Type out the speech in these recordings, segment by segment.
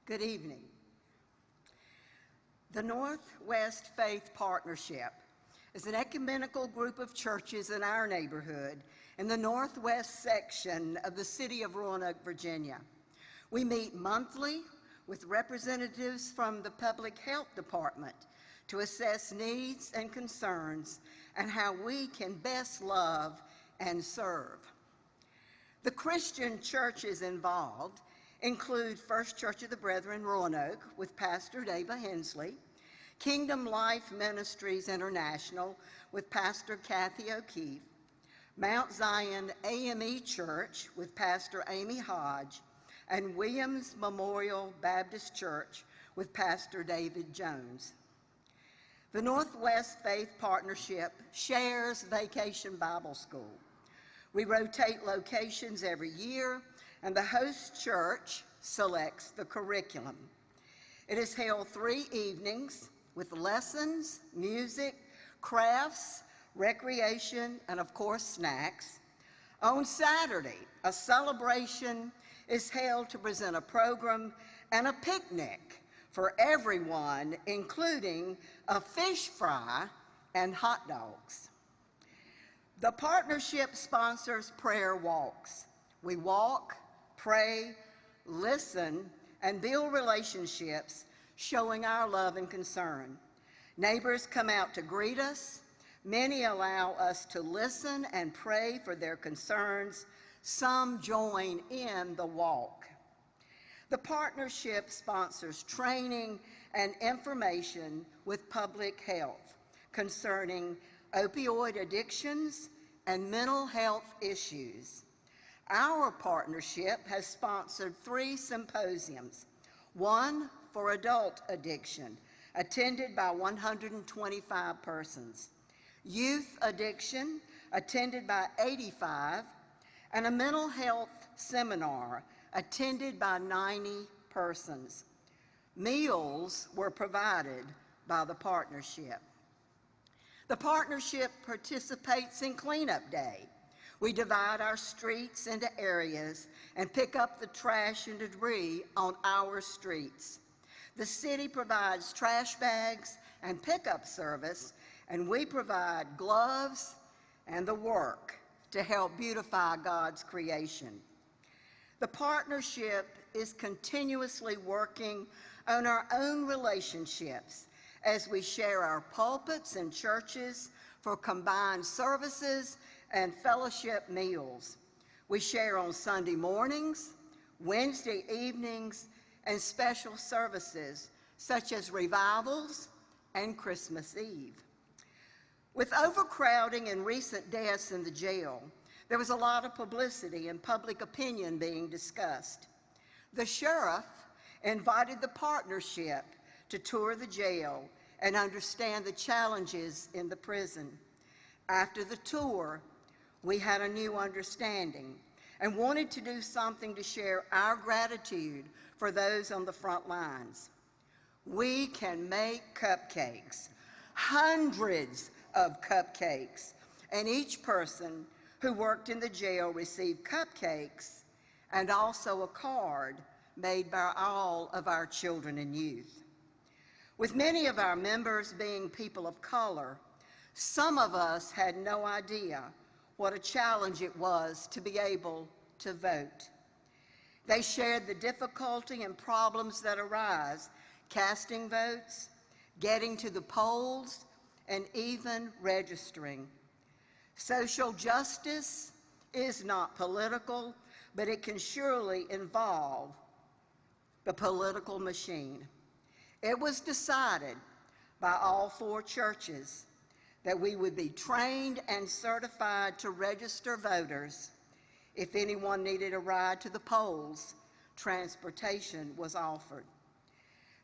Good evening. The Northwest Faith Partnership is an ecumenical group of churches in our neighborhood in the northwest section of the city of Roanoke, Virginia. We meet monthly with representatives from the Public Health Department to assess needs and concerns and how we can best love and serve. The Christian churches involved include First Church of the Brethren, Roanoke, with Pastor Dava Hensley, Kingdom Life Ministries International, with Pastor Kathy O'Keefe, Mount Zion AME Church, with Pastor Amy Hodge, and Williams Memorial Baptist Church, with Pastor David Jones. The Northwest Faith Partnership shares Vacation Bible School. We rotate locations every year, and the host church selects the curriculum. It is held 3 evenings with lessons, music, crafts, recreation, and of course snacks. On Saturday, a celebration is held to present a program and a picnic for everyone, including a fish fry and hot dogs. The partnership sponsors prayer walks. We walk, pray, listen, and build relationships, showing our love and concern. Neighbors come out to greet us. Many allow us to listen and pray for their concerns. Some join in the walk. The partnership sponsors training and information with public health concerning opioid addictions and mental health issues. Our partnership has sponsored 3 symposiums, one for adult addiction, attended by 125 persons, youth addiction, attended by 85, and a mental health seminar, attended by 90 persons. Meals were provided by the partnership. The partnership participates in Cleanup Day. We divide our streets into areas and pick up the trash and debris on our streets. The city provides trash bags and pickup service, and we provide gloves and the work to help beautify God's creation. The partnership is continuously working on our own relationships as we share our pulpits and churches for combined services and fellowship meals. We share on Sunday mornings, Wednesday evenings, and special services such as revivals and Christmas Eve. With overcrowding and recent deaths in the jail, there was a lot of publicity and public opinion being discussed. The sheriff invited the partnership to tour the jail and understand the challenges in the prison. After the tour, we had a new understanding and wanted to do something to share our gratitude for those on the front lines. We can make cupcakes, hundreds of cupcakes, and each person who worked in the jail received cupcakes and also a card made by all of our children and youth. With many of our members being people of color, some of us had no idea what a challenge it was to be able to vote. They shared the difficulty and problems that arise casting votes, getting to the polls, and even registering. Social justice is not political, but it can surely involve the political machine. It was decided by all 4 churches that we would be trained and certified to register voters. If anyone needed a ride to the polls, transportation was offered.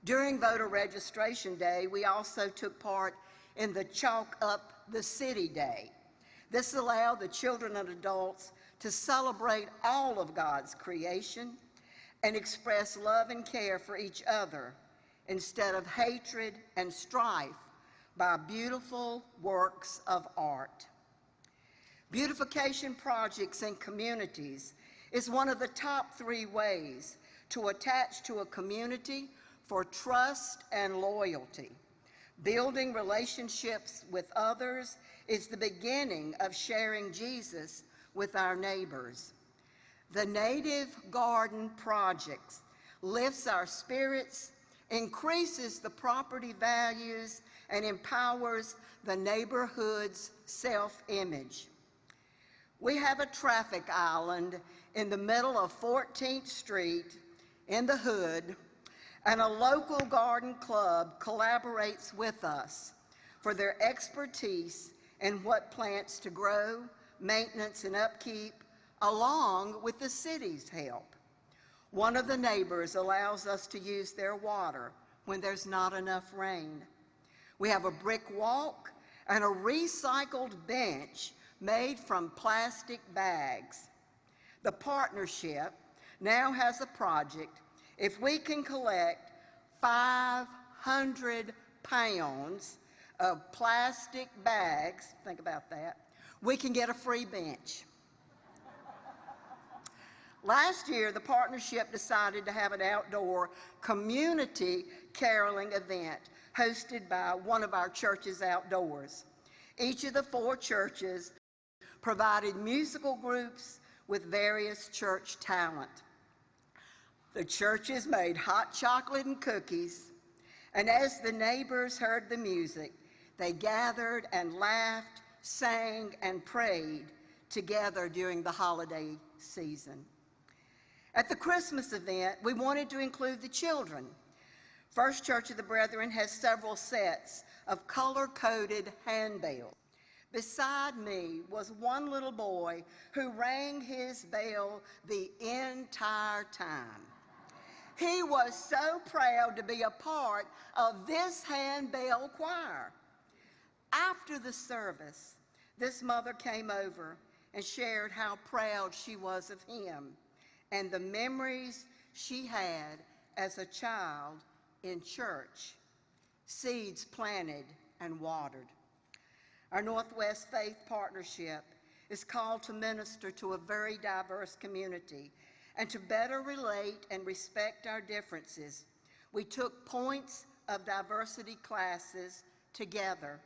During voter registration day, we also took part in the Chalk Up the City Day. This allowed the children and adults to celebrate all of God's creation and express love and care for each other instead of hatred and strife by beautiful works of art. Beautification projects in communities is one of the top 3 ways to attach to a community for trust and loyalty. Building relationships with others is the beginning of sharing Jesus with our neighbors. The Native Garden Project lifts our spirits, increases the property values, and empowers the neighborhood's self-image. We have a traffic island in the middle of 14th Street in the hood, and a local garden club collaborates with us for their expertise in what plants to grow, maintenance and upkeep, along with the city's help. One of the neighbors allows us to use their water when there's not enough rain. We have a brick walk and a recycled bench made from plastic bags. The partnership now has a project. If we can collect 500 pounds of plastic bags, think about that, we can get a free bench. Last year, the partnership decided to have an outdoor community caroling event hosted by one of our churches outdoors. Each of the 4 churches provided musical groups with various church talent. The churches made hot chocolate and cookies, and as the neighbors heard the music, they gathered and laughed, sang, and prayed together during the holiday season. At the Christmas event, we wanted to include the children. First Church of the Brethren has several sets of color-coded handbells. Beside me was one little boy who rang his bell the entire time. He was so proud to be a part of this handbell choir. After the service, this mother came over and shared how proud she was of him and the memories she had as a child in church, seeds planted and watered. Our Northwest Faith Partnership is called to minister to a very diverse community, and to better relate and respect our differences, we took points of diversity classes together.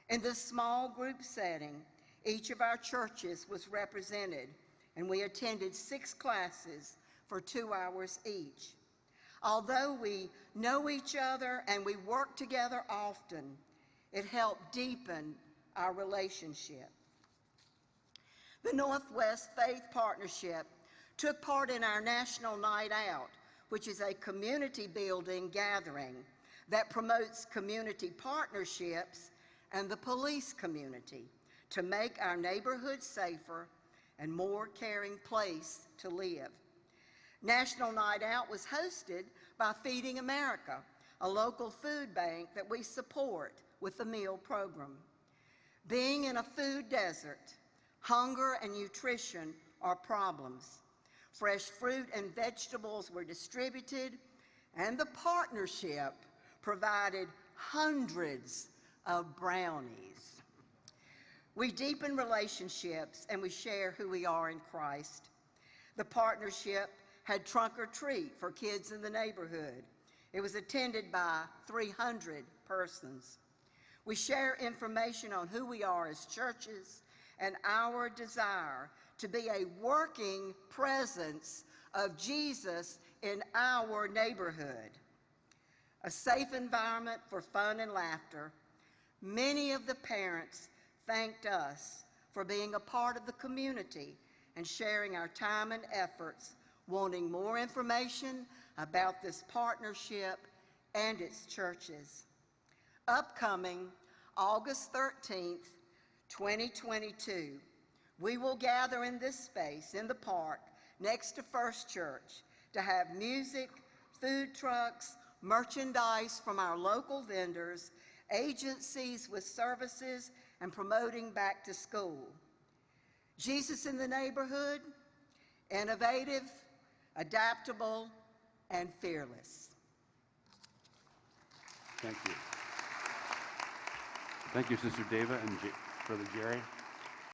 In this small group setting, each of our churches was represented, and we attended 6 classes for 2 hours each. Although we know each other and we work together often, it helped deepen our relationship. The Northwest Faith Partnership took part in our National Night Out, which is a community building gathering that promotes community partnerships and the police community to make our neighborhood safer and more caring place to live. National Night Out was hosted by Feeding America, a local food bank that we support with the meal program. Being in a food desert, hunger and nutrition are problems. Fresh fruit and vegetables were distributed, and the partnership provided hundreds of brownies. We deepen relationships and we share who we are in Christ. The partnership had trunk or treat for kids in the neighborhood. It was attended by 300 persons. We share information on who we are as churches and our desire to be a working presence of Jesus in our neighborhood. A safe environment for fun and laughter. Many of the parents thanked us for being a part of the community and sharing our time and efforts, wanting more information about this partnership and its churches. Upcoming August 13th, 2022, we will gather in this space in the park next to First Church to have music, food trucks, merchandise from our local vendors, agencies with services, and promoting back to school. Jesus in the neighborhood, innovative, adaptable, and fearless. Thank you. Thank you, Sister Dava and Brother Jerry.